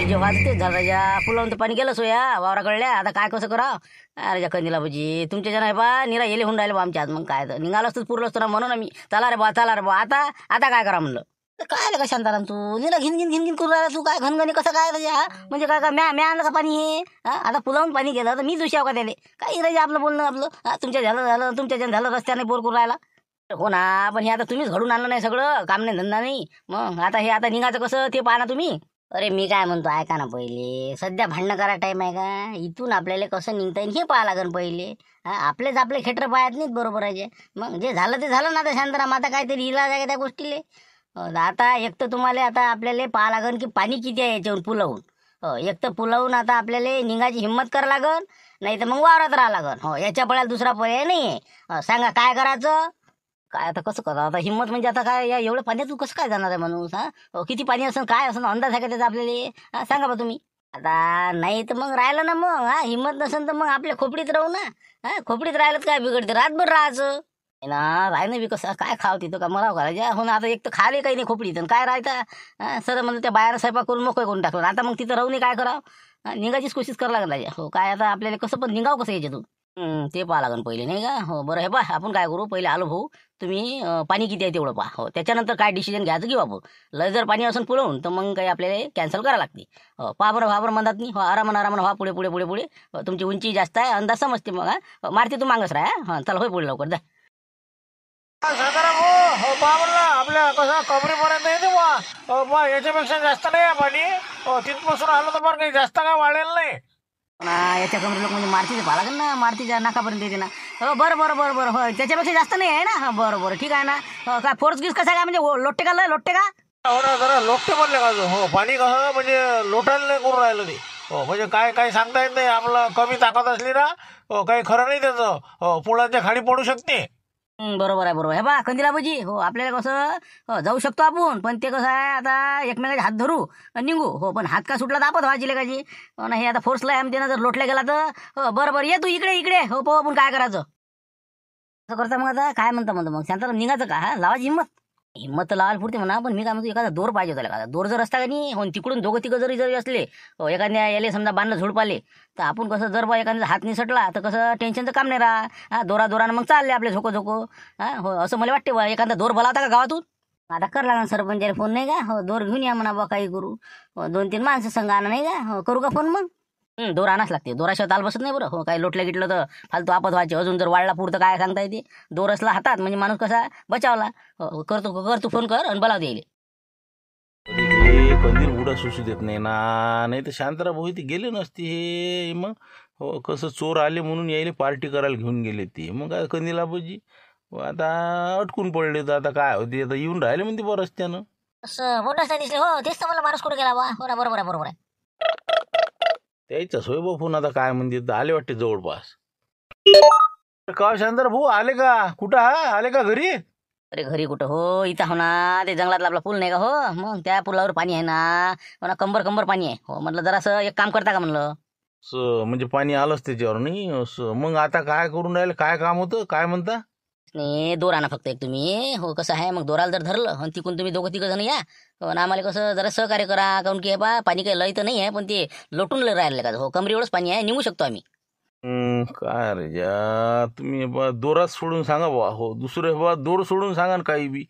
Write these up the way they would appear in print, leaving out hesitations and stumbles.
जेव्हा तेच झालं राजा, पुलावून तर पाणी गेलं सोया वावराकडल्या. आता काय कसं करा राजा कंदीला भजी तुमच्या जण आहे बा निरा येले होऊन राहिले बा आमच्या आज. मग काय तर निघालो असतं पुरलो असतो ना म्हणून आम्ही चला रे बा चला रे बा. आता आता काय करा म्हणलं. तर काय का शांताराम तू निरा घिन घिन घिन घिन करून राहिला तू. काय घनघणी कसं काय राजा म्हणजे काय का म्या आणलं का पाणी हे. आता पुलावून पाणी गेलं तर मी दोषी आहो का त्याले. काही राजा आपलं बोलणं आपलं. तुमच्या झालं तुमच्या जण झालं रस्त्याने बोर करून राहिला. हो ना, पण हे आता तुम्हीच घडून आणलं नाही सगळं. काम नाही धंदा नाही. मग आता हे आता निघायचं कसं ते पाहा ना तुम्ही. अरे मी काय म्हणतो ऐका ना, पहिले सध्या भांडणं करा टाइम आहे का. इथून आपल्याला कसं निघता येईल हे पाहा लागेल पहिले. आपलेच आपले खेटर पाहत नाहीत बरोबर आहे. मग जे झालं ते झालं ना. आता शांतराम आता काहीतरी इलाज आहे का त्या गोष्टीले. आता एक तर तुम्हाला आता आपल्याला पाहा लागेल की पाणी किती आहे याच्याहून पुलावून. एक तर पुलावून आता आपल्याला निघायची हिंमत करा लागल. नाही तर मग वावरात राहा लागल. याच्या पळ्याला दुसरा पर्याय नाही आहे. सांगा काय करायचं. काय आता कसं करा आता हिंमत म्हणजे आता काय या एवढ्या पाण्यातून कसं काय जाणार आहे माणूस. किती पाणी असेल काय असेल अंदाज आहे का त्याचा आपल्याला. सांगा बा तुम्ही. आता नाही तर मग राहिलं ना मग. हिंमत नसेल तर मग आपल्या खोपडीत राहू ना. खोपडीत राहिलं काय बिघडते रातभर राहायचं ना. राहिलं बी कसं काय खाव तिथं का मला घालायच्या हो ना. आता एक तर खाले काही नाही खोपडीत काय राहता. सर म्हणजे त्या बाहेर स्वयंपाक करून मोकळे करून टाकलं. आता मग तिथं राहून काय करावं. निघायचीच कोशिश करावं लागला. हो काय आता आपल्याला कसं पण निघाव कसं याच्यातून. ते पाहा लागेल पहिले नाही का. हो बरं हे पा आपण काय करू पहिले आलो भाऊ. तुम्ही पाणी किती आहे तेवढं पहा. हो त्याच्यानंतर काय डिसिजन घ्यायचं की बाबू. लय जर पाणी असून पुरवून तर मग काही आपल्याला कॅन्सल करावं लागते. हो पहा बरं म्हणतात नाही. हो आरामानं व्हा पुढे पुढे पुढे पुढे. तुमची उंची जास्त आहे अंदाज समजते मग. मारते तू मागच राहा. हां चला होय पुढे लवकर जा. साधारण हो बा म्हणलं आपल्या कसं कमरेपर्यंत येते बा याच्यापेक्षा जास्त नाही आहे पाणी. तिथपासून आलं तर बरं काही जास्त काय वाढेल नाही. याच्या कमरे लोक म्हणजे मारतीचे पाहा लागेल ना. मारतीच्या नाकापर्यंत येते ना. हो बरं हो त्याच्यापेक्षा जास्त नाही आहे ना. हा बरं ठीक आहे ना. काय फोर्स गिस कसा काय म्हणजे लोटते का लोटते का. हो ना जरा लोटते म्हणले का हो पाणी कसं म्हणजे लोटायला नाही करून राहिलं ते. हो म्हणजे काय काही सांगता येत नाही. आपलं कमी ताकद असली ना काही खरं नाही त्याचं. पुलाच्या खाली पडू शकते. बरोबर आहे हे बा कंदिलाबाजी. हो आपल्याला कसं जाऊ शकतो आपण. पण ते कसं आहे आता एकमेकाचे हात धरू आणि निघू. हो पण हात का सुटला तर आपत व्हायची लेकाची. हो ना हे आता फोर्सला आहे आमच्या जर लोटल्या गेला तर. हो बरं ये तू इकडे. हो पाहू आपण काय करायचं. असं करता मग आता काय म्हणता मग शांताराम निघायचं का. लावायची हिंमत तर लावायला पुरते म्हणा. पण मी काय म्हणतो एखादा दोर पाहिजे होता. दोर जर असता का नाही हो तिकडून दोघं तिघं जरी असले एखाद्या याले समजा बांधलं झुडपाले तर आपण कसं जर बा एखाद्या हात निसटला तर कसं टेन्शनचं काम नाही राहा. दोरानं मग चालले आपले झोको हो असं मला वाटते बा. एखादा दोर भला होता का गावातून. आता कर लागणार सरपंचाला फोन नाही का. हो दोर घेऊन या म्हणा बा काही करू. 2-3 माणसं संघ आणा नाही का. हो करू का फोन मग. दोर आणाच लागते. दोराशिवाय ताल बसत नाही बरं. हो काही लोटल्या गिटलं तर फालतू आपत व्हायचे. अजून जर वाढला पुरतं काय सांगता येते. दोर असला हातात म्हणजे माणूस कसा बचावला. करतो फोन कर आणि बोलाव द्यायले. कंदील उडा सुसू देत नाही ना. नाही तर शांतराम भाऊ ते गेले नसते हे. मग हो कसं चोर आले म्हणून यायले पार्टी करायला घेऊन गेले ते. मग काय कंदील आबाजी आता अटकून पडले तर आता काय होते. आता येऊन राहिले म्हणते बरं रस्त्यानं. असं मोठं दिसले. हो तेच तर मला माणूस कुठे गेला बा. हो ना बरोबर आहे. त्याचा सोय बा फोन आता काय म्हणते आले वाटते जवळपास. का शांताराम भाऊ आले का. कुठं आले का घरी. अरे घरी कुठं हो इथं हो ना. ते जंगलातला आपला पूल नाही का. हो मग त्या पुलावर पाणी आहे ना. हो ना कंबर पाणी आहे. हो म्हटलं जरासं एक काम करता का म्हणलं. म्हणजे पाणी आलंच त्याच्यावर नाही. मग आता काय करून राहिले काय काम होतं काय म्हणता. नाही दोर आणा फक्त एक तुम्ही. हो कसं आहे मग दोराला जर धरलं आणि तिकून तुम्ही दोघं तिघं जण या. हो ना आम्हाला कसं जरा सहकार्य करा. काऊन की हे बा पाणी काही लय तर नाही आहे पण ते लोटून राहिलं का. हो कमरी एवढंच पाणी आहे निघू शकतो आम्ही. काय रे जा तुम्ही बा दोरात सोडून सांगा बा. हो दुसरे बा दोर सोडून सांगा ना काही बी.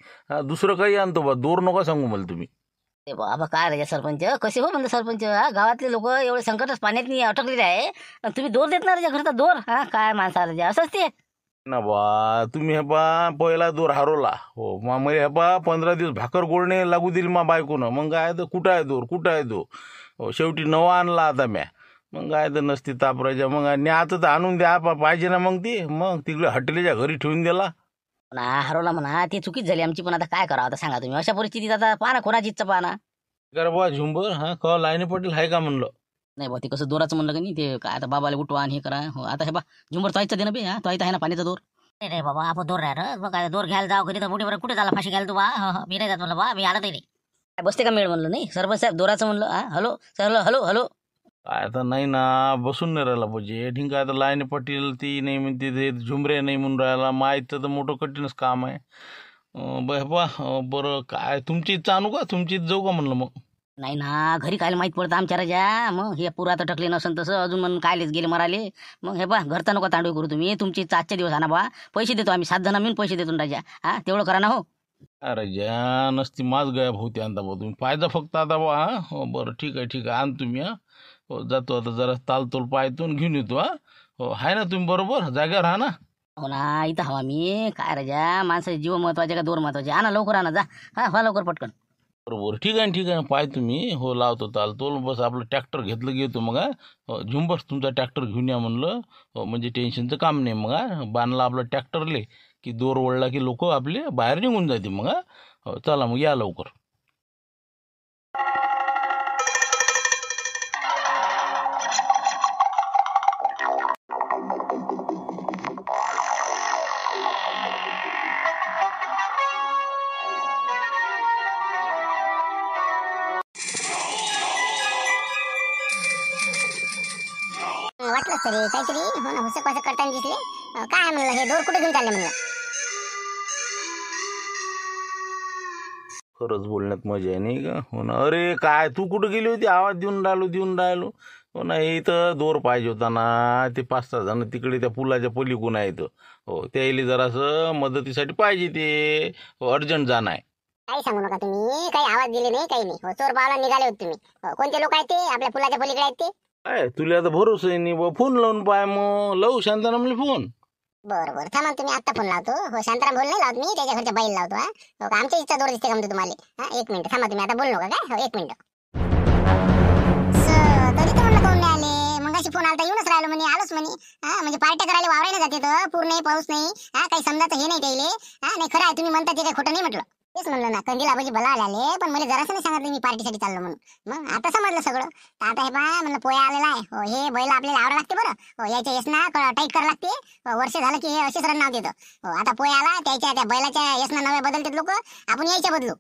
दुसरं काही आणतो बा दोर नका सांगू मला तुम्ही. ते बाबा काय रे सरपंच कसे हो म्हणजे सरपंच. गावातले लोक एवढे संकटच पाण्यात अटकलेले आहे आणि तुम्ही दोर देत ना घरचा दोर. काय माणसाला असंच ते ना बा. तुम्ही हे बा पहिला दोर हरवला. हो मला हे बा 15 दिवस भाकर गोडणे लागू दिली मा बायकोनं. मग काय तर कुठं आहे दोर. हो शेवटी नवा आणला आता म्या. मग काय तर नसती तापरायच्या. मग न्याचं तर आणून द्या पाहिजे ना. मग ती मग तिकडे हॉटेलच्या घरी ठेवून दिला ना. हरवला म्हणा ती चुकीच झाली आमची. पण आता काय करावं आता सांगा तुम्ही. अशा परिस्थितीत आता पाहा ना कोणाची इच्छा पाहा ना. कर बा झुंबर. का लाईनी पटेल आहे का म्हणलं. नाही बा ते कसं दोराचं म्हणलं का नाही ते काय आता बाबाला उठवा आणि हे करा. हो आता हे बा झुंबर तो दे ना बे. तो आहे ना पाण्याचा दोर. नाही बाबा आपण दोर राहणार मग काय दोर घ्यायला जाऊ घरी तर मोठीवर कुठे झाला फाशी घ्यायला तू बा. मी नाही जात म्हणलं बा. मी आला तरी नाही बसते का मेळ म्हणलं नाही. सरपंच साहेब दोराचं म्हणलं. हॅलो सर हॅलो काय आता नाही ना, बसून नाही राहिला पाहिजे. ठीक आहे, आता लाईने पाटील ती नाही म्हणते, ते झुमरे नाही म्हणून राहिला. माहीत तर मोठं कठीणच काम आहे. बरं, काय तुमची इच्छा आणू का, तुमची इथं जाऊ का म्हणलं मग. नाही ना, घरी कायला माहीत पडतं आमच्या राजा. मग हे पुरा तर टकले नसन तसं अजून म्हणून कायलेच गेले मराले. मग हे बा घरचा नको तांडू करू तुम्ही. तुमची इच्छा आजच्या दिवस आणा बा. पैसे देतो आम्ही 7 जण मिळून पैसे देतो ना राजा. हा तेवढं करा ना हो. अरे ज्या नसती माच गायब होते आणता बा तुम्ही. पाहिजे फक्त आता बा. हा हो, बरं ठीक आहे आण तुम्ही. हा हो, जातो आता जरा तालतोल पायतो आणि घेऊन येतो. हा हो, आहे ना तुम्ही बरोबर जाग्यावर? हा ना. हो ना, इथं हवा मी काय राजा. माणसाचे जीव महत्वाचे का दोर महत्वाचे. आणा लवकर आणा जा. हा व्हा लवकर पटकन. बरोबर, ठीक आहे पाय तुम्ही. हो लावतो तालतोल. बस आपलं ट्रॅक्टर घेतलं की येतो मग. हा हो, झुंबस तुमचा ट्रॅक्टर घेऊन या म्हणलं. हो म्हणजे टेन्शनचं काम नाही मग. हा बांधला आपलं ट्रॅक्टरले की दोर वळला की लोक आपले बाहेर निघून जाते मग. हा हो चला मग या लवकर. वाटलंच तरी काहीतरी हो ना, हुसक वासक करताना दिसले. काय आहे म्हणलं, हे दोर कुठे घेऊन चालले म्हणलं. खरंच बोलण्यात मजा आहे नाही का. हो ना. अरे काय तू कुठं गेली होती, आवाज देऊन राहिलो. हो ना, इथं दोर पाहिजे होता ना. ते 5-6 जण तिकडे त्या पुलाच्या पलीकडून आहेत. हो त्याला जरासं मदतीसाठी पाहिजे ते. हो अर्जंट जाणं आहे. काही सांगू नका तुम्ही, काही आवाज दिले नाही, काही नाही. हो चोर पावला निघाले होते तुम्ही. कोणते लोक आहेत ते, आपल्या पुलाच्या पलीकडे आहेत ते. काय तुला आता भरोसा आहे नाही बा. फोन लावून पाय मग. लावू शांताना म्हणले फोन. बरं थांबा, तुम्ही आता फोन लावतो. हो शांताराम बोल नाही लावत मी, त्याच्या घरच्या बाईला लावतो. हा हो का, आमच्या इच्छा दोर दिसते का म्हणतो तुम्हाला. हा 1 मिनिट थांबा, तुम्ही आता बोलू नका काय. हो 1 मिनिट. तरी तर म्हणलं कोण नाही आले. मग अशी फोन आलता, येऊनच राहिलो म्हणे, आलोच म्हणे. हा म्हणजे पार्ट्या करायला वावरायला जाते तर पूर नाही पाऊस नाही. हा काही समजायचं हे नाही त्याले. हा नाही खरं आहे, तुम्ही म्हणता ते काही खोटं नाही म्हटलं. तेच म्हणलं ना, कंदील आबाजी भला आले, पण मला जरासं नाही सांगितलं मी पार्टीसाठी चाललो म्हणून. मग आता समजलं सगळं. तर आता हे पहा म्हणलं पोया आलेला आहे. हो हे बैल आपल्याला आवरा लागते बरं. हो याच्या यसना टाईट करावं लागते. वर्ष झालं की हे असेच रन नाव देतं. हो आता पोया आला, त्याच्या त्या बैलाच्या यसना नव्या बदलतात लोक, आपण यायच्या बदलू.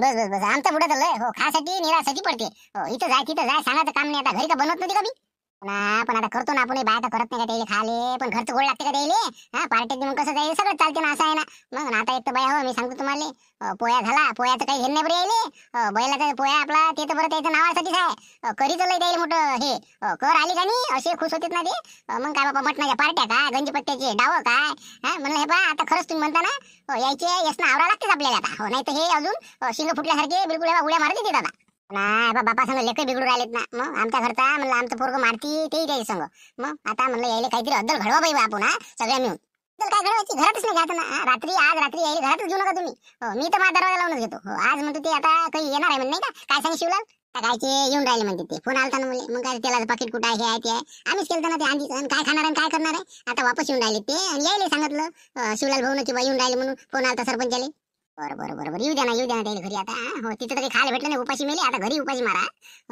बस आमचं पुढे चाललंय. हो खासाठी निरासाठी पडते. हो इथं जाय तिथं जाय, सांगायचं काम नाही. आता घरी का बनवत नव्हती का मी ना, पण आता करतो ना आपण. बाय आता करत नाही का त्याला खाले, पण घरचं गोड लागते का त्याला. हा पार्ट्यात मग कसं जाईल, सगळं चालते ना, असं आहे ना. मग आता एक तर बाय हो मी सांगतो तुम्हाला, पोया झाला, पोयाचं काही घेणं नाही बरं यायले. बैलाचा पोया आपला ते तर बरं त्याचं नावासाठीच आहे. करी चाललंय द्यायला मोठं हे. कर आली का नाही असे खुश होतेत ना ते. मग काय बाबा मटणाच्या पार्ट्या काय, गंजीपत्त्याचे डाव काय. हा म्हणलं हे बा आता खरंच तुम्ही म्हणता ना, यायचे यसना आवरा लागतेच आपल्याला आता. हो नाही तर हे अजून शिंग फुटल्यासारखे बिलकुल उड्या मारत येते दादा. नाही बापा संग लेकर बिघडू राहिलेत ना. मग आमच्या घरचा म्हणलं आमचं पोरग मारती तेही त्याच्या संग. मग आता म्हणलं यायला काहीतरी अद्दल घडवा बाई आपण. हा सगळ्या मिळून अद्दल काय घडवायची, घरातच नाही घ्यायचं ना. आज रात्री यायला घरातच घेऊ नका तुम्ही. हो मी तर माझा दरवाजा लावूनच घेतो. हो आज म्हणतो ते आता काही येणार आहे म्हणजे नाही का. काय सांग शिवलाल कायचे येऊन राहिले म्हणते ते. फोन आलता ना मुले. मग काय तेलाचं पाकिट कुठं आहे, हे आहे ते आहे. आम्हीच केलं ना ते आधीच. आणि काय खाणार आणि काय करणार आहे. आता वापस येऊन राहिले ते, आणि यायला सांगितलं शिवलाल भाऊ किंवा येऊन राहिले म्हणून फोन आलता सरपंचाले. बरं येऊ द्या ना त्याला घरी आता. हो तिथं तरी खायला भेटलं नाही, उपाशी मेले. आता घरी उपाशी मारा.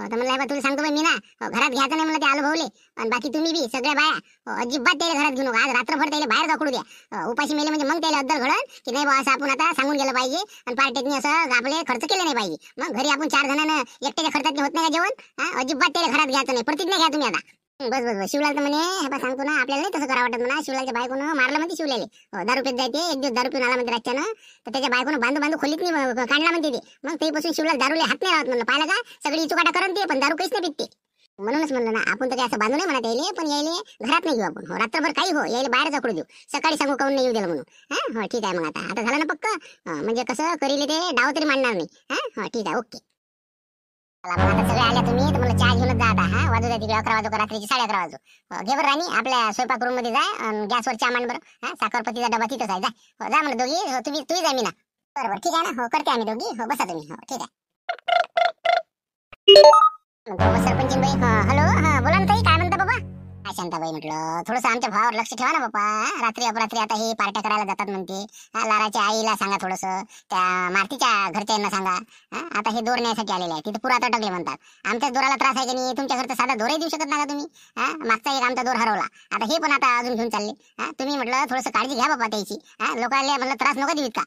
तर म्हणलं तुला सांगतो मी ना, घरात घ्यायचं नाही म्हणलं ते आलो भाऊले. आणि बाकी तुम्ही बी सगळ्या बाया अजिबात त्याला घरात घेऊ नका. आज रात्रभर त्याला बाहेर जाकडू द्या. उपाशी मेले म्हणजे मग त्याला अद्दल घडल की नाही बा, असं आपण आता सांगून गेलं पाहिजे. आणि पार्टीतनी असं आपले खर्च केले नाही पाहिजे. मग घरी आपण 4 जणांना एकट्याच्या खर्चात होत नाही का जेवण. अजिबात त्याला घरात घ्यायचं नाही. प्रतिज्ञा घ्या तुम्ही आता. बस शिवलाल तर म्हणे हे बा सांगतो ना, आपल्याला नाही तसं करा वाटत म्हणा. शिवलालच्या बायकोनं मारलं म्हणते शिवलाले. 10 रुपयात जायते. एक दिवस 10 रुपये आला म्हणते रातच्यानं. तर त्याच्या बायकोनं बांधू खोलीत नाही काढला म्हणते ते. मग तेपासून शिवलाल दारूले हात नाही राहत म्हणलं. पाहिलं का सगळी चुकाटा करत ते, पण दारू काहीच नाही पिकते. म्हणूनच म्हणलं ना, आपण तर काय असं बांधू नाही म्हणत यायले, पण यायले घरात नाही घेऊ आपण. हो रात्रभर काही हो यायले बाहेर जाकडू देऊ. सकाळी सांगू काऊन नाही येऊ दिलं म्हणून. हा हो ठीक आहे. मग आता झालं ना पक्क. म्हणजे कसं करीले ते डाव तरी मांडणार नाही. हा ठीक आहे ओके. चला मग आता सगळे आल्या तुम्ही, तर मला चहा घेऊनच जा आता. हा वाजू द्या तिकडे 11 वाजू का रात्रीची 11:30 वाजू. घे बरं राणी आपल्या स्वयंपाक रूम मध्ये जाय. गॅसवर चहा मांड बरं. हा साखरपतीचा डबा तिथंच आहे. जा म्हणलं दोघी. तुम्ही जा मी ना. बरोबर ठीक आहे ना. हो करते आम्ही दोघी. हो बसा तुम्ही. हो ठीक आहे. सरपंच बाई. हॅलो हा बोला ना ताई, काय म्हणता बाबा. काय शांताबाई म्हटलं थोडंसं आमच्या भावावर लक्ष ठेवा ना बाबा. रात्री अपरात्री आता हे पार्ट्या करायला जातात म्हणते. लाराच्या आईला सांगा, थोडंसं त्या मारतीच्या घरच्यांना सांगा. आता हे दोर न्यायसाठी आलेले आहे. तिथे पुरा अटकले म्हणतात. आमच्याच दोराला त्रास आहे की नाही. तुमच्या घरचा साधा दोरही देऊ शकत नाही का तुम्ही. मागचा एक आमचा दोर हरवला, आता हे पण आता अजून घेऊन चालले. तुम्ही म्हटलं थोडंसं काळजी घ्या बाबा त्याची. लोकांना म्हटलं त्रास नको देऊ का.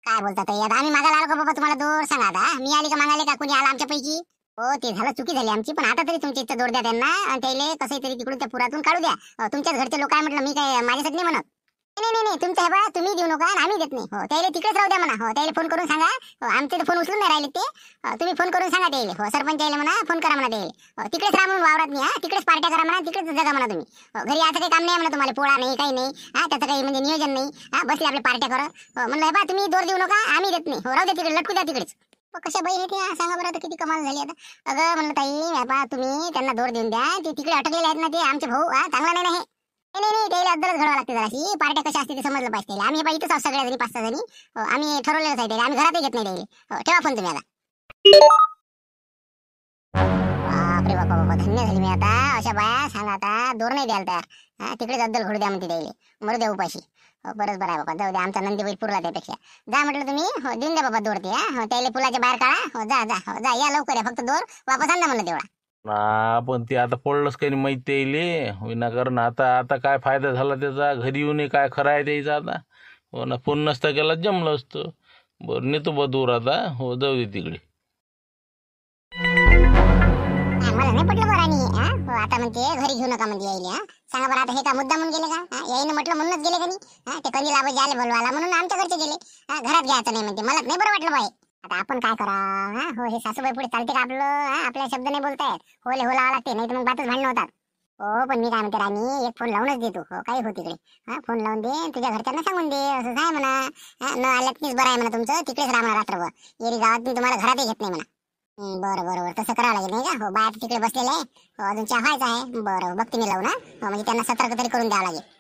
काय बोलतात आता आम्ही मागायला आलो का बाबा तुम्हाला दोर. सांगा आता मी आली का मागायला का कोणी आला आमच्यापैकी. हो ते झालं, चुकी झाली आमची, पण आता तरी तुमची इच्छा जोड द्या त्यांना आणि त्याला कसंही तरी तिकडून त्या पुरातून काढू द्या. तुमच्याच घरचे लोक आहे म्हटलं, मी काय माझ्यासाठी नाही म्हणत. नाही नाही नाही, तुमचं हे बघा, तुम्ही देऊ नका आणि आम्ही देत नाही. हो त्याला तिकडेच राहू द्या म्हणा. हो त्याला फोन करून सांगा. हो आमचे फोन उचलून नाही राहिले ते. तुम्ही फोन करून सांगा त्याला. हो सरपंच यायला म्हणा, फोन करा म्हणा त्याला. तिकडेच राहा म्हणून वावरात नाही. तिकडेच पार्ट्या करा म्हणा, तिकडेच जगा म्हणा तुम्ही. घरी याचं काही काम नाही म्हणा तुम्हाला, पोळा नाही काही नाही. त्याचं काही म्हणजे नियोजन नाही. बसले आपले पार्ट्या करत. म्हणलं हे बा तुम्ही दोर देऊ नका, आम्ही देत नाही. हो राहू द्या तिकडे, लटकू द्या तिकडेच. कशा बाई हे ते सांगा बरं, आता किती कमाल झाली आता. अगं म्हणलं ताई बा तुम्ही त्यांना दोर देऊन द्या. ते तिकडे अटकलेले आहेत ना, ते आमचे भाऊ. चांगला नाही ना हे. नाही नाही, त्याला अद्दलच घडवा लागते जराशी. पार्ट्या कशा असते ते समजलं पाहिजे त्याला. आम्ही इथंच आहोत सगळ्या जणी, 5-6 जणी. आम्ही ठरवलेलंच आहे त्याला, आम्ही घरातही घेत नाही त्याला. ठेवा फोन तुम्ही आता. बापरे बापा बाबा, धन्य झाली मी आता. अशा बाया सांगा आता दोर नाही द्यायला तयार. तिकडेच अद्दल घडू द्या म्हणते त्याला, मरू द्या उपाशी. बरंच बरं आहे बाबा, जाऊ द्या, आमचा नंदीबाई पुरला त्यापेक्षा. जा म्हटलं तुम्ही. हो देऊन द्या बाबा दोर ते. त्याला पुलाच्या बाहेर काढा. हो जा जा, हो जा, या लवकर या, फक्त दोर वापस आणला म्हणलं तेवढा. पण ते आता पडलंच काही नाही माहिती येईल विनाकारण. आता आता काय फायदा झाला त्याचा, घरी येऊन काय खरं आहे त्याचा आता. हो ना, फोन नसता केला जमलं असतं. बरं नेतो बा दूर आता. हो जाऊ दे तिकडे. मला नाही पटलं बरं. आणि आता म्हणते घरी घेऊ नका म्हणजे यायले. सांगा बरं आता हे का मुद्दा म्हणून गेले का? यायनं म्हटलं म्हणूनच गेले का नाही. ते कंदील आबाजी आले बोलवायला म्हणून आमच्या घरचे गेले. घरात घ्यायचं नाही म्हणते. मला नाही बरं वाटलं बाई. आता आपण काय करा. हो हे सासूबाई पुढे चालते का आपलं? आपल्या शब्द नाही बोलतायत. होले हो लावा लागते, नाही तर मग बातच भांडणं होतात. हो पण मी काय म्हणते राणी, एक फोन लावूनच देतो. हो काही हो तिकडे. फोन लावून दे, तुझ्या घरच्यांना सांगून दे असं काय म्हणा. न आल्यात मीच बरं आहे म्हणा तुमचं, तिकडेच राहा म्हणा रात्रभर. येरी गावात मी तुम्हाला घरातही घेत नाही म्हणा. बरं बरोबर, तसं करावं लागेल नाही का. हो बाय तिकडे बसलेले आहे. हो अजून चहा व्हायचा आहे. बरं बघते मी लावून. म्हणजे त्यांना सतर्क तरी करून द्यावं लागेल.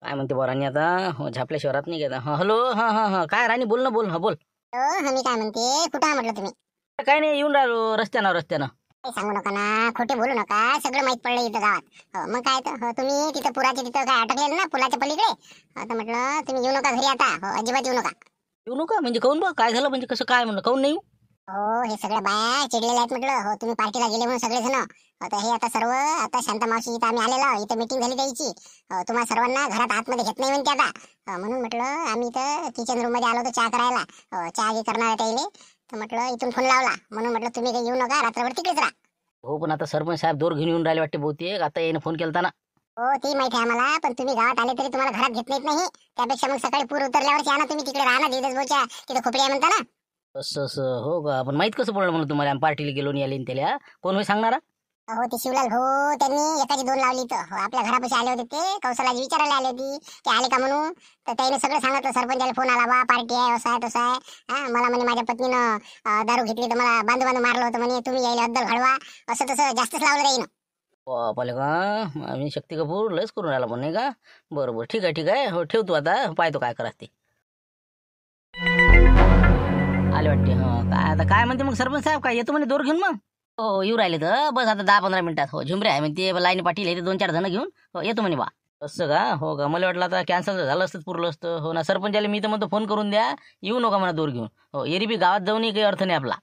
काय म्हणते बा राणी आता. हो झापल्या शहरात नाही गेला. हॅलो, हां काय राणी, बोल ना बोल. बोल. मी काय म्हणते, कुठं आहे म्हटलं तुम्ही? काय नाही, येऊन राहिलो रस्त्यानं. काही सांगू नका ना, खोटे बोलू नका. सगळं माहित पडलं इथं गावात. हो मग काय तर. हो तुम्ही तिथं पुराच्या तिथं काय अटकलेलं ना, पुलाच्या पलीकडे. आता म्हटलं तुम्ही येऊ नका घरी आता. हो अजिबात येऊ नका. येऊ नका म्हणजे काऊन बा, काय झालं म्हणजे कसं काय म्हणलं, काऊन नाही येऊ? हो हे सगळ्या बाया चिडलेल्या आहेत म्हटलं. हो तुम्ही पार्टीला गेले म्हणून सगळेजण. आता हे आता सर्व आता शांता मावशी इथं आम्ही आलेलो, इथं मीटिंग झाली त्याची. तुम्हाला सर्वांना घरात आतमध्ये घेत नाही म्हणते आता. म्हणून म्हटलं आम्ही इथं किचन रूम मध्ये आलो होतो चहा करायला. चहा घे करणार त्याला. तर म्हटलं इथून फोन लावला, म्हणून म्हटलं तुम्ही काही येऊ नका, रात्रभर तिकडेच राहा. हो पण आता सरपंच साहेब दोर घेऊन येऊन राहिले वाटते बहुतेक. आता येणं फोन केलता ना. हो ती माहिती आहे आम्हाला, पण तुम्ही गावात आले तरी तुम्हाला घरात घेत नाहीत नाही. त्यापेक्षा मग सकाळी पूर उतरल्यावर या ना तुम्ही तिकडे राहा ना, देवदास भाऊच्या तिथे खोपडी आहे म्हणता ना. असं हो का. पण माहित कसं पडलं म्हणून तुम्हाला, आम्ही पार्टीला गेलो नाही आले त्याला. कोण होय सांगणारा? हो ते शिवलाल भाऊ त्यांनी एकाची 2 लावली. तर आपल्या घरापाशी आले होते ते, कौशलाजी विचारायला आले होती की आले का म्हणून. तर त्याने सगळं सांगितलं. सरपंचाला फोन आला, बा पार्टी आहे, असं आहे तसं आहे. मला म्हणे माझ्या पत्नीनं दारू घेतली तर मला बांधू मारलं होतं म्हणे, तुम्ही यायला अद्दल घडवा, असं तसं जास्तच लावलं त्याईनं. बापाले का, आम्ही शक्ती कपूर लयच करून राहिला पण नाही का. बरोबर, ठीक आहे. हो ठेवतो आता, पाहतो काय करा ते. आले वाटते. काय आता काय म्हणते मग सरपंच साहेब, काय येतो म्हणे दोर घेऊन मग? हो येऊ राहिले तर बस आता 10-15 मिनिटात. हो झुमरे आहे म्हणते, लाईनी पाटील येते 2-4 जण घेऊन. हो येतो म्हणे बा. असं का. हो का, मला वाटलं आता कॅन्सल झालं असतं, पुरलं असतं. हो ना, सरपंचाला मी तर म्हणतो फोन करून द्या, येऊ नका म्हणा दोर घेऊन. हो एरी बी गावात जाऊनही काही अर्थ नाही आपला.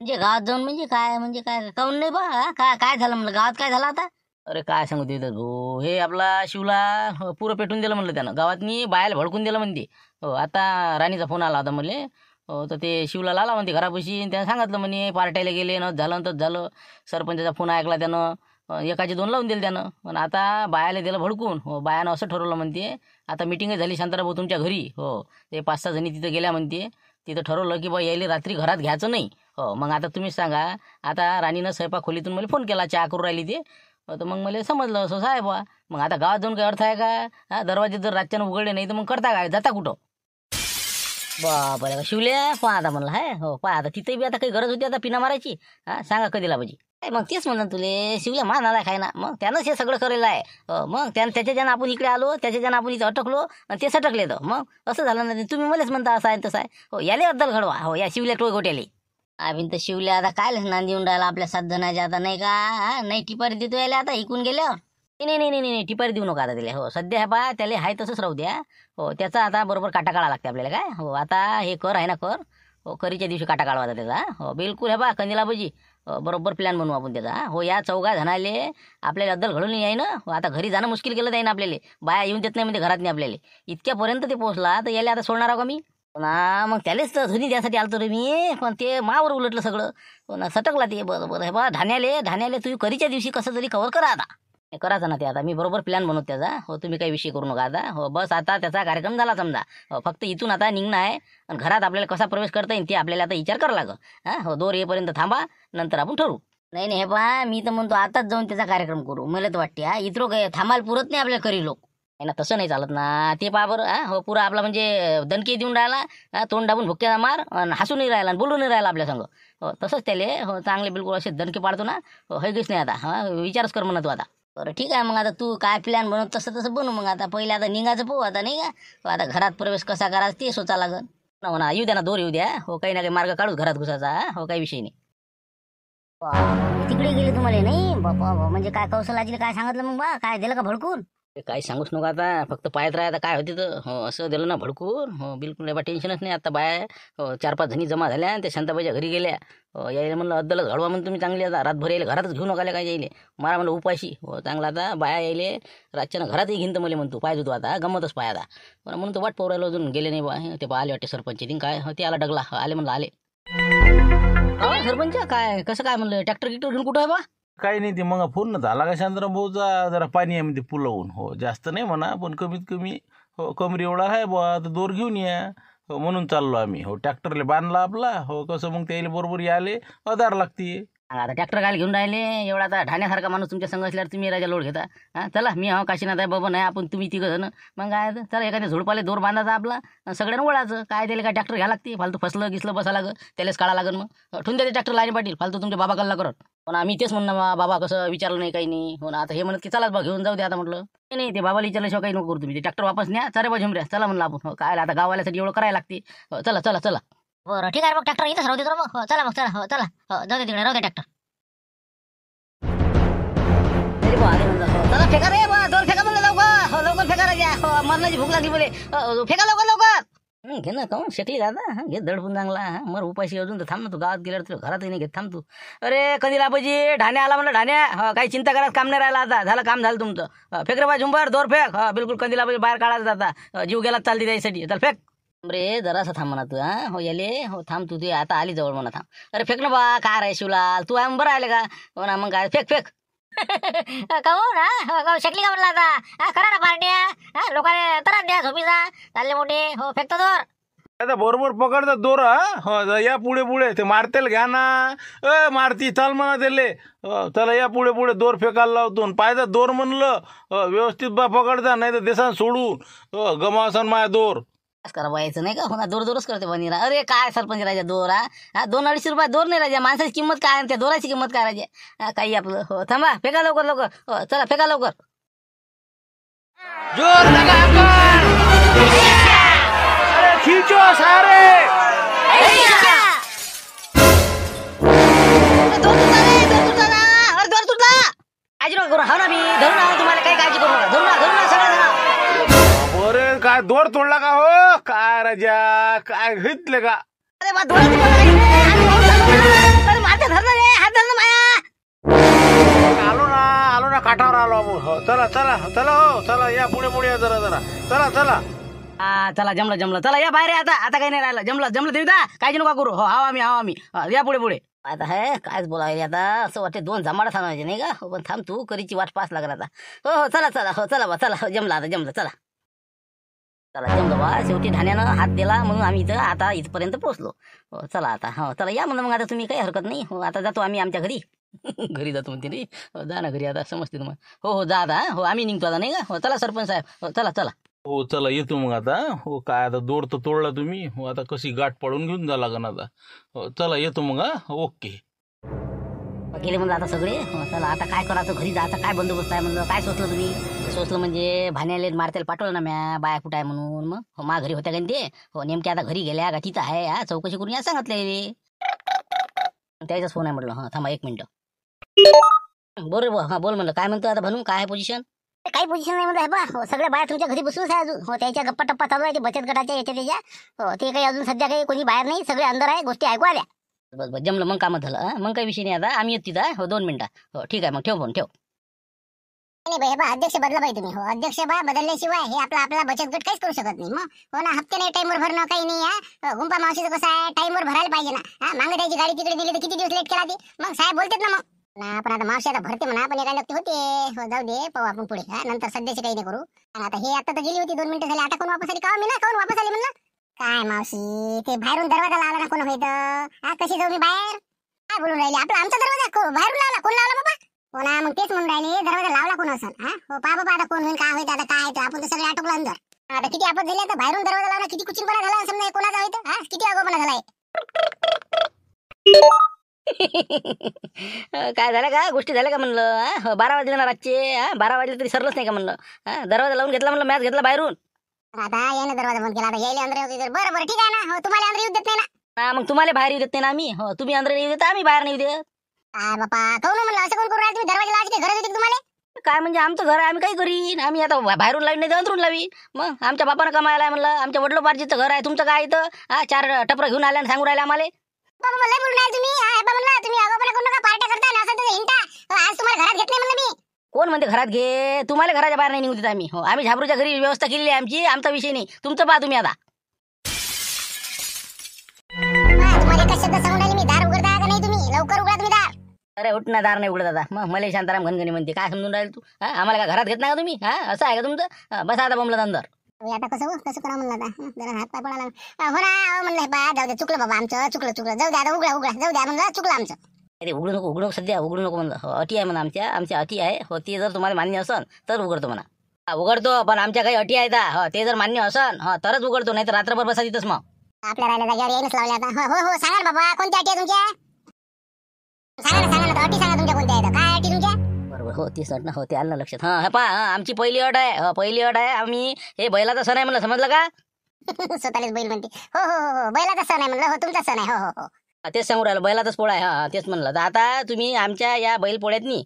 म्हणजे गावात जाऊन म्हणजे काय काऊन नाही बा. काय झालं म्हणलं, गावात काय झालं आता? अरे काय सांगू देत भाऊ, हे आपला शिवला पुरं पेटून दिलं म्हणलं त्यानं. गावातनी बायाला भडकून दिलं म्हणते. हो आता राणीचा फोन आला होता म्हणले. हो तर ते शिवला आला म्हणते घरापाशी. त्यानं सांगितलं म्हणे पार्ट्याला गेले न झालं तच झालं. सरपंचाचा फोन ऐकला त्यानं. एकाचे 2 लावून दिले त्यानं. पण आता बायाला दिलं भडकून. हो बायानं असं ठरवलं म्हणते, आता मिटिंगच झाली शांताराम भाऊ तुमच्या घरी. हो ते 5-6 जणी तिथं गेल्या म्हणते. तिथं ठरवलं की बा यायला रात्री घरात घ्यायचं नाही. हो मग आता तुम्हीच सांगा. आता राणीनं स्वयंपाक खोलीतून मला फोन केला, चहा करू राहिली ते. तर मग मला समजलं असं साहेब बा. मग आता गावात जाऊन काही अर्थ आहे का? दरवाजे जर रातच्यानं उघडले नाही तर मग करता काय, जाता कुठं? बापरे, शिवल्या पहा आता म्हणलं आहे. हो पहा आता तिथेही बी आता काही गरज होती आता पिना मारायची. सांगा कधीला पाहिजे. मग तेच म्हणलं तुले, शिवल्या मानाला खाय ना. मग त्यानंच हे सगळं करेल आहे. मग त्याच्या ज्यानं आपण इकडे आलो, त्याच्या ज्यानं आपण इथं अटकलो आणि ते सटकले. तर मग असं झालं ना, तुम्ही मलाच म्हणता असं आहे तसं आहे. हो याले अद्दल घडवा. हो या शिवल्या टोय गोट्याले. आम्ही तर शिवल्या आता काय नांदी येऊन राहिला आपल्या 7 जणांच्या आता नाही का. नाही टिपारी देतो यायला आता इकून गेल्यावर. नाही टिपारी देऊ नका आता तिला. हो सध्या हे बा त्याला हाय तसंच राहू द्या. हो त्याचा आता बरोबर काटा काढा लागते आपल्याला काय. हो आता हे कर आहे ना कर. हो करीच्या दिवशी काटा काढवायचा त्याचा हो बिलकुल हे बा कंदिलाबाजी बरोबर प्लॅन बनवू आपण त्याचा हो या चौघा जणाले आपल्याला अद्दल घडून याय ना हो, आता घरी जाणं मुश्किल केलं जाईन आपल्याला बाया येऊन देत नाही म्हणजे घरात नाही आपल्याला इतक्यापर्यंत ते पोहोचला तर याला आता सोडणार आहो का मी ना मग त्यालेच तर धुनी द्यासाठी आलतो रे मी पण ते मावर उलटलं सगळं ना सटकला ते बरोबर हे बा ठाण्याले तुम्ही करीच्या दिवशी कसं तरी कव्हर करा आता हे करायचं ना ते आता मी बरोबर प्लॅन बनवतो त्याचा हो तुम्ही काही विषय करू नका आता हो बस आता त्याचा कार्यक्रम झाला समजा हो फक्त इथून आता निघणं आहे आणि घरात आपल्याला कसा प्रवेश करता येईल ते आपल्याला आता विचार करावा लागेल हां हो दोर येईपर्यंत थांबा नंतर आपण ठरवू नाही नाही हे पहा मी तर म्हणतो आताच जाऊन त्याचा कार्यक्रम करू मला तर वाटते हा इतरो काय थांबायला पुरत नाही आपल्या करी लोक ना तसं नाही चालत ना ते पहा बरं हा हो पुरा आपला म्हणजे दणकी देऊन राहिला तोंड दाबून भुक्क्याचा मार आणि हसूनही राहिला आणि बोलूनही राहिला आपल्या संग हो तसंच त्याले हो चांगले बिलकुल असे दणके पाडतो ना हो हेच नाही आता हां विचारच कर म्हणा तू आता बरं ठीक आहे मग आता तू काय प्लॅन बनव तसं बनवू मग आता पहिले आता निघायचं पाहू आता नाही का हो, आता घरात प्रवेश कसा करायचा ते सोचा लागल हो ना येऊ द्या ना दोर येऊ द्या हो काही ना काही मार्ग काढूच घरात घुसाचा हो काही विषय नाही तिकडे गेले तुम्हाला नाही बापा म्हणजे काय कौशलाजीला काय सांगितलं मग बा काय दिलं का भडकून ते काही सांगूच नका आता फक्त पाहत राहा आता काय होते तर हो असं दिलं ना भडकून हो बिलकुल बा टेन्शनच नाही आता बाया हो 4-5 जणी जमा झाल्या आणि ते शांताबाईच्या घरी गेल्या हो यायला म्हणलं अद्दलच घडवा म्हणून तुम्ही चांगली आता रातभर यायला घरातच घेऊ नका काय यायले मारा म्हणलं उपाशी हो चांगला आता बाया यायले रातच्यानं घरातही घेईन तर मला म्हणतो पाहिजे तू आता गमतच पाय आता म्हणून तो वाट पोरायला अजून गेले नाही बा ते आले वाटते सरपंच दिन काय हो ते आला डगला आले म्हणलं आले सरपंच काय कसं काय म्हणलं ट्रॅक्टर गिक्टर घेऊन कुठं आहे बा काही नाही ते मग फोन झाला का शांताराम भाऊचा जरा पाणी आहे म्हणते पुलावून हो जास्त नाही म्हणा पण कमीत कमी हो कमरी एवढा आहे बुवा तर दोर घेऊन या हो म्हणून चाललो आम्ही हो ट्रॅक्टरला बांधला आपला हो कसं मग त्याला बरोबर याले आधार लागते आता ट्रॅक्टर काय घेऊन राहिले एवढा आता ठाण्यासारखा माणूस तुमच्या संघ असल्यावर तुम्ही राजा लोड घेता हां चला मी हा काशीनाथ आहे बाबा नाही आपण तुम्ही तिघं जण मग काय तर चला एखाद्या झोडपाले दोर बांधायचा आपला आणि सगळ्यांना ओढायचं काय त्याला काय ट्रॅक्टर घ्यायला लागते फालतू फसलं गिसलं बसा लागं त्यालाच काढा लागेल मग ठेवून द्या ट्रॅक्टर लाईन पाटील फालतू तुमच्या बाबा कल्ला करत पण आम्ही तेच म्हणणं बाबा कसं विचारलं नाही काही नाही हो ना आता हे म्हणत की चलाच बा घेऊन जाऊ दे आता म्हटलं नाही ते बाबाला विचारल्याशिवाय काही नको करू तुम्ही ते ट्रॅक्टर वापस न्या चला बा झुमऱ्या चला म्हणलं आपण हो काय आता गावाल्यासाठी एवढं करायला लागते हो चला चला चला बरं ठीक आहे मग ट्रॅक्टर इथंच राहू दे तर मग हो चला मग चला हो चला हो जाऊ दे तिकडे राहू दे ट्रॅक्टर तरी बा आले म्हणलं हो, चला फेका रे बा दोन फेका म्हणलं लवकर हो लवकर फेका राजा हो मरणाची भूक लागली बोले फेका लवकर लवकर घे ना काऊन शेकली दादा घे दडपून चांगला मर उपाशी अजून तर थांब ना तू गावात गेल्यावर तुला घरातही नाही घेत थांब तू अरे कंदिलाबाजी ढाण्या आला म्हणलं ढाण्या हो काही चिंता करायचं काम नाही राहिला आता झालं काम झालं तुमचं फेक रे बा झुंबर दोर फेक हा बिलकुल कंदिलाबाजी बाहेर काढायचं आता जीव गेला चालते त्यासाठी चल फेक रे जरासं थांब म्हणा तू हा हो याले हो थांब तू ते आता आली जवळ म्हणा थांब अरे फेक ना बा काय रे शिवलाल तू आहे बरं आले का हो ना मग काय फेक फेक काहून हा शकली का म्हणलं आता करा ना पार्ट्या लोकांना त्रास द्या झोपीचा चालले मोठे हो फेकतो दोर आता बरोबर पकडतात दोर हो या पुढे पुढे ते मारतेल घ्या ना मारती चाल म्हणा त्याले चला या पुढे पुढे दोर फेकायला लावतो पाहिजे दोर म्हणलं व्यवस्थित बा पकडता नाही तर देसान सोडून गमावसान माया दोर करा बायचं नाही का हो ना दोर दोरच करते बनीरा अरे काय सरपंच राजा दोर हा 200-250 रुपये दोर नाही राजा माणसाची किंमत काय आणि त्या दोराची किंमत काय राजा काही आपलं हो थांबा फेका लवकर लवकर हो चला फेका लवकर जोर लगा अरे खींचो सारे दोर तुटला काळजी नका करू हा ना मी धरून आहो तुम्हाला काही काळजी करू नका धरून सगळं अरे काय दोर तोडला का हो काय राजा काय घेतले का अरे बा दोर माझं धरणं रे हात धरणं माया आलो ना काठावर आलो आपण हो चला चला चला हो चला या पुढे पुढे या जरा जरा चला चला हा चला जमलं चला या बाहेर आता काही नाही राहिलं जमलं देवदा काळजी नका करू हो आम्ही या पुढे पुढे आता हे कायच बोलायला आता असं वाटते 2 जमाडा थांबायचे नाही का हो पण थांब तू करीची वाट पास लागत आता हो चला हो चला बा चला जमलं चला जमलं बा शेवटी ढाण्यानं हात दिला म्हणून आम्ही इथं आता इथपर्यंत पोहोचलो हो चला आता हो चला या म्हणून मग आता तुम्ही काही हरकत नाही हो आता जातो आम्ही आमच्या घरी घरी जातो म्हणते रे हो जा ना घरी आता समजते तुम्हाला हो जा आता हो आम्ही निघतो आता नाही का हो चला सरपंच साहेब हो चला हो चला येतो मग आता हो काय आता दोर तर तोडला तुम्ही हो आता कशी गाठ पाडून घेऊन जा लागन आता हो चला येतो मग ओके गेले म्हणलं आता सगळे हो चला आता काय करायचं घरी जायचं काय बंदोबस्त आहे म्हणलं काय सोचलं तुम्ही सोचलं म्हणजे भाण्याले मारतेला पाठवलं ना म्या बाया कुठं आहे म्हणून मग हो मा घरी होत्या का ते हो नेमक्या आता घरी गेल्या का तिथं आहे हा चौकशी करून या सांगितलं त्याचाच फोन आहे म्हटलं हा थांबा 1 मिनिट बरोबर हा बोल म्हणलं काय म्हणतो आता म्हणून काय आहे पोझिशन काही पोझिशन नाही म्हणलं हे बा. हो सगळ्या बाया तुमच्या घरी बसूनच आहे अजून. हो त्याच्या गप्पा टप्पा चालू आहे ते बचत गटाच्या याच्या त्याच्या. हो ते काही अजून सध्या काही कोणी बाहेर नाही, सगळे अंदर आहे, गोष्टी ऐकू आल्या. बस बस जमलं मग कामं झालं. मग काही विषय नाही आता आम्ही येत तिथं. हो 2 मिनिटं. हो ठीक आहे मग ठेव फोन ठेव. नाही बाई, हे बा अध्यक्ष बदला पाहिजे तुम्ही. हो अध्यक्ष बा बदलल्याशिवाय हे आपला बचत गट काहीच करू शकत नाही. मग हो ना, हप्त्याने टाइमवर भरणं काही नाही. हा गुंपा मावशीचं कसं आहे, टाइमवर भरायला पाहिजे ना. हा मागे त्याची गाडी तिकडे दिली तर किती दिवस लेट केला ती. मग साहेब बोलतात ना मग ना, पण आता मावशी आता भरते म्हणा, पण एका नक्की होते. हो जाऊ दे, पाहू आपण पुढे. हा नंतर सध्याचे काही नाही करू. आणि आता हे आता तर गेली होती 2 मिनिटं झाली, आता कोण वापस आली का? मी ना कोण वापस आली म्हणलं. काय मावशी, ते बाहेरून दरवाजा लावला ना कोण होईत. हा कशी जाऊ मी बाहेर? काय बोलून राहिली? आमचा दरवाजा बाहेरून लावला, कोण लावला बाबा? हो ना, मग तेच म्हणून राहिले, दरवाजा लावला कोण असेल. हा हो पहा बाबा, आता कोण होईल, काय होईल, आता काय आहे ते. आपण तर सगळे आटोकलं अंदर. आता किती आपत झाली, आता बाहेरून दरवाजा लावला, किती कुचिनपणा झाला समजा. कोणाचा होईत? हा किती आगोपणा झालाय. काय झालं का? गोष्टी झाल्या का म्हणलं? 12 वाजले ना रातचे. 12 वाजले तरी सरलंच नाही का म्हणलं? दरवाजा लावून घेतला म्हणलं, मॅच घेतला बाहेरून. आता याने दरवाजा बंद केला, आता यायला अंदर येऊ दे. बरं ठीक आहे ना. हो तुम्हाला अंदर येऊ देत नाही ना. मग तुम्हाला बाहेर येऊ देत नाही ना आम्ही. हो तुम्ही अंदर येऊ देत, आम्ही बाहेर नाही येऊ देत. काय बापा, कहून म्हणलं असं कोण करू राहिले तुम्ही? दरवाजा लावायची गरज होती तुम्हाला? काय म्हणजे आमचं घर आहे, आम्ही काही करीन. आम्ही आता बाहेरून लावीन नाही तर अंदरून लावीन. मग आमच्या बापानं कमायला आहे म्हणलं, आमच्या वडिलोपार्जितचं घर आहे. तुमचं काय इथं 4 टपरं घेऊन आल्या आणि सांगू राहिले आम्हाला. बाबा मला बोलून राहिले तुम्ही. हा बा म्हणलं तुम्ही आगोपणा करू नका, पार्ट्या करता ना असं तर हिंटा. आज तुम्हाला घरात घेतले म्हणलं मी. कोण म्हणते घरात घे? तुम्हाला घराच्या बाहेर नाही निघू देत आम्ही. हो आम्ही झाबरूच्या घरी व्यवस्था केलेली आहे आमची. आमचा विषय नाही, तुमचं पहा तुम्ही आता. तुम्हाला एकच शब्द सांगून राहिले मी, दार उघडता का नाही तुम्ही? लवकर उघडा तुम्ही दार. अरे उठ ना, दार नाही उघडत आता. मग मला शांताराम घनघणी म्हणते. काय समजून राहील तू? आम्हाला काय घरात घेत नाही का तुम्ही? असं आहे का तुमचं? बसा आता बोंबलत अंदर. आता कसं करा म्हणलं आता. जरा हात पाय पडायला हो ना. म्हणलं बा जाऊ दे, चुकलं बाबा आमचं, चुकलं. जाऊ द्या आता, उघडा जाऊ द्या म्हणलं, चुकलं आमचं. अरे उघडू नको सध्या उघडू नको म्हणलं. हो अटी आहे म्हणा आमच्या अटी आहे. हो ते जर तुम्हाला मान्य असेल तर उघडतो म्हणा. उघडतो, पण आमच्या काही अटी आहेत. हो ते जर मान्य असेल तरच उघडतो, नाही तर रात्रभर बसा तिथंच. मग आपल्या राहिल्या जागेवर येईनच लावले आता. हो सांगा ना बाबा, कोणत्या अटी आहे तुमच्या? सांगा ना अटी सांगा तुमच्या कोणत्या आहेत. काय अटी तुमच्या? बरोबर. हो तीच अट ना. हो ते आलं ना लक्षात. हा पहा आमची पहिली अट आहे. पहिली अट आहे, आम्ही हे बैलाचा सण आहे म्हणलं, समजलं का? स्वतःलाच बैल म्हणते. हो बैलाचा सण आहे म्हणलं. हो तुमचा सण आहे. हो तेच सांगू राहिलं, बैलाचाच पोळा आहे. तेच म्हणलं. तर आता तुम्ही आमच्या या बैल पोळ्यातनी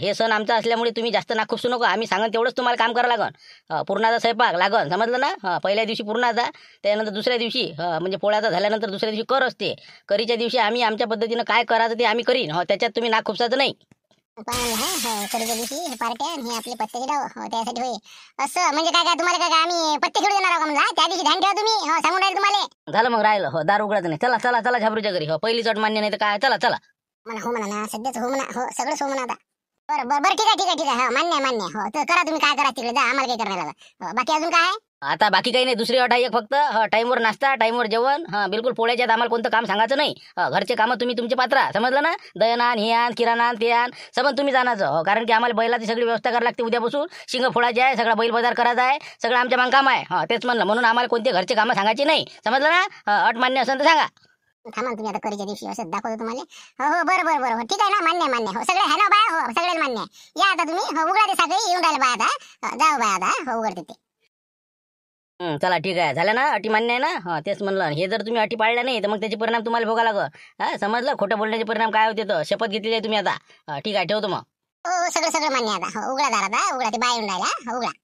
हे सण आमचा असल्यामुळे तुम्ही जास्त नाखुपसू नको. आम्ही सांगन तेवढंच तुम्हाला काम करावं लागन. पुरणाचा स्वयंपाक लागन, समजलं ना? पहिल्या दिवशी पुरणाचा, त्यानंतर दुसऱ्या दिवशी म्हणजे पोळ्याचा झाल्यानंतर दुसऱ्या दिवशी कर असते. करीच्या दिवशी आम्ही आमच्या पद्धतीनं काय करायचं ते आम्ही करीन. हो त्याच्यात तुम्ही नाखुपसाचं नाही. करीच्या दिवशी हे पार्ट्या आणि हे आपले पत्ते डाव. हो त्यासाठी होय असं म्हणजे काय तुम्हाला काय आम्ही पत्ते खेळू देणार आहोत का म्हणलं? त्या दिवशी ध्यान ठेवा तुम्ही. हो सांगून राहिले तुम्हाला. झालं मग राहिलं. हो दार उघडायचं नाही. चला झाबरूच्या घरी. हो पहिलीच अट मान्य नाही तर काय? चला म्हणा. हो म्हणा ना, सध्याच हो म्हणा. हो सगळंच हो म्हणा आता. बरं ठीक आहे. हो मान्य. हो तर करा तुम्ही काय करा तिकडे जा, आम्हाला काही करणार आता. बाकी अजून काय? आता बाकी काही नाही. दुसरी अट आहे एक फक्त. टाईमवर नाश्ता, टाईमवर जेवण. बिलकुल पोळ्याच्यात आम्हाला कोणतं काम सांगायचं नाही. घरचे कामं तुम्ही तुमचे पात्रा, समजलं ना? दयन आण, हे आण, किराणा आण, ते आण, सगळं तुम्ही जाणारचं. कारण की आम्हाला बैलाची सगळी व्यवस्था करायला लागते. उद्यापासून शिंग फोडायचे आहे, सगळा बैल बाजार करायचा आहे, सगळं आमच्या मागं काम आहे. तेच म्हणलं, म्हणून आम्हाला कोणते घरचे कामं सांगायची नाही, समजलं ना? अट मान्य असेल तर सांगा. थांबा तुम्ही आता करीच्या दिवशी असं दाखवतो तुम्हाला. हो बरं हो ठीक आहे ना. मान्य. हो सगळे आहे ना बाय? हो सगळ्याला मान्य आहे. या आता तुम्ही. हो उघडा ते साखळी, येऊन राहिले बाय आता. जाऊ बाय आता. हो उघडते ते. चला ठीक आहे. झालं ना? अटी मान्य आहे ना? तेच म्हणलं. हे जर तुम्ही अटी पाळल्या नाही तर मग त्याचे परिणाम तुम्हाला भोगा लागल. समजलं? खोटं बोलण्याचे परिणाम काय होते तर शपथ घेतलेली आहे तुम्ही आता. ठीक आहे, ठेवतो मग. हो सगळं मान्य आता. हो उघडा दार आता. उघडा ते बाय येऊन राहिला. हो उघडा.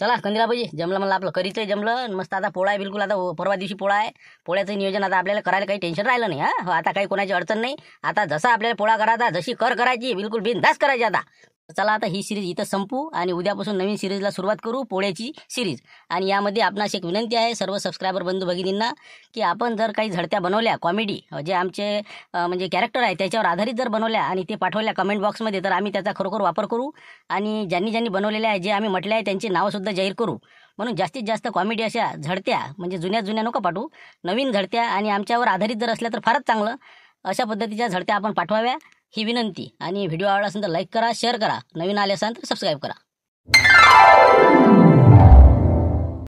चला कंदिलाबाजी, जमलं मला आपलं करीचं जमलं मस्त. आता पोळा आहे बिलकुल. आता परवा दिवशी पोळा आहे. पोळ्याचं नियोजन आता आपल्याला करायला काही टेन्शन राहिलं नाही. आता काही कोणाची अडचण नाही. आता जसा आपल्याला पोळा करायचा, जशी कर करायची, बिलकुल बिनधास्त करायची आता. चला आता ही सिरीज इथं संपू आणि उद्यापासून नवीन सिरीजला सुरुवात करू, पोळ्याची सिरीज. आणि यामध्ये आपणास एक विनंती आहे सर्व सबस्क्रायबर बंधू भगिनींना, की आपण जर काही झडत्या बनवल्या कॉमेडी, जे आमचे म्हणजे कॅरेक्टर आहे त्याच्यावर आधारित जर बनवल्या आणि ते पाठवल्या कमेंट बॉक्समध्ये, तर आम्ही त्याचा खरोखर वापर करू. आणि ज्यांनी बनवलेल्या आहे, जे आम्ही म्हटले आहे त्यांची नावंसुद्धा जाहीर करू. म्हणून जास्तीत जास्त कॉमेडी अशा झडत्या, म्हणजे जुन्या नको पाठवू, नवीन झडत्या आणि आमच्यावर आधारित जर असल्या तर फारच चांगलं. अशा पद्धतीच्या झडत्या आपण पाठवाव्या ही विनंती. आणि व्हिडिओ आवडला असेल तर लाईक करा, शेअर करा, नवीन आले असाल तर सबस्क्राईब करा.